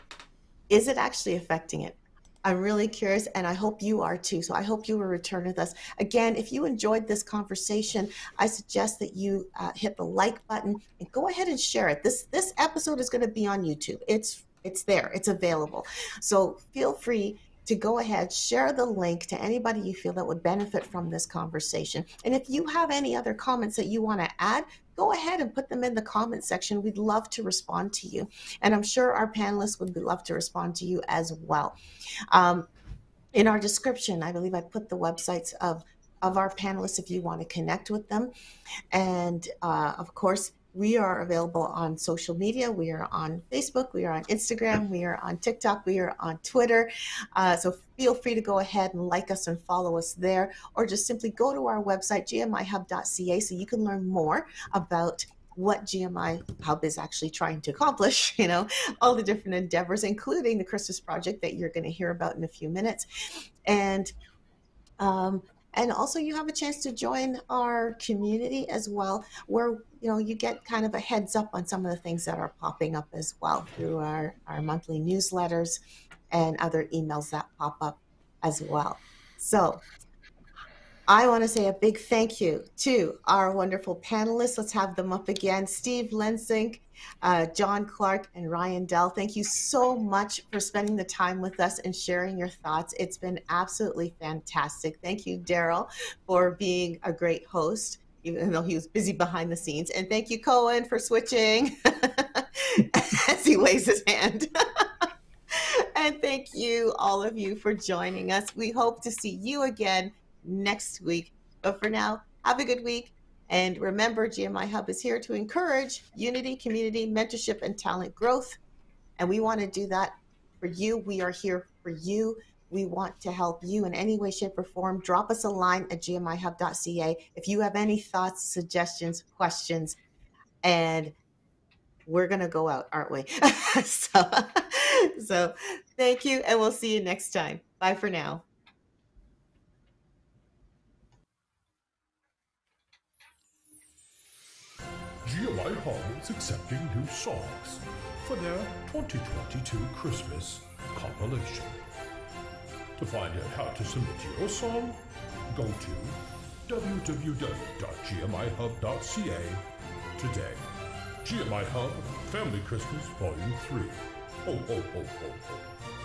A: Is it actually affecting it? I'm really curious, and I hope you are too. So I hope you will return with us. Again, if you enjoyed this conversation, I suggest that you hit the like button and go ahead and share it. This episode is going to be on YouTube. It's there. It's available. So feel free to go ahead, share the link to anybody you feel that would benefit from this conversation. And if you have any other comments that you want to add, go ahead and put them in the comment section. We'd love to respond to you. And I'm sure our panelists would love to respond to you as well. In our description, I believe I put the websites of our panelists if you want to connect with them. And of course, we are available on social media. We are on Facebook. We are on Instagram. We are on TikTok. We are on Twitter. So feel free to go ahead and like us and follow us there, or just simply go to our website, GMIHub.ca, so you can learn more about what GMIHub is actually trying to accomplish, all the different endeavors, including the Christmas project that you're going to hear about in a few minutes. And also you have a chance to join our community as well, where you get kind of a heads up on some of the things that are popping up as well through our monthly newsletters and other emails that pop up as well. So I want to say a big thank you to our wonderful panelists. Let's have them up again. Steve Lensink, John Clarke, and Ryan Dahl. Thank you so much for spending the time with us and sharing your thoughts. It's been absolutely fantastic. Thank you, Daryl, for being a great host, even though he was busy behind the scenes. And thank you, Cohen, for switching as he waves his hand. And thank you, all of you, for joining us. We hope to see you again next week. But for now, have a good week. And remember, GMIHub is here to encourage unity, community, mentorship, and talent growth. And we want to do that for you. We are here for you. We want to help you in any way, shape, or form. Drop us a line at gmihub.ca if you have any thoughts, suggestions, questions, and we're going to go out, aren't we? So thank you, and we'll see you next time. Bye for now.
F: GMIHub is accepting new songs for their 2022 Christmas compilation. To find out how to submit your song, go to www.gmihub.ca today. GMIHub Family Christmas Volume 3. Ho, ho, ho, ho, ho.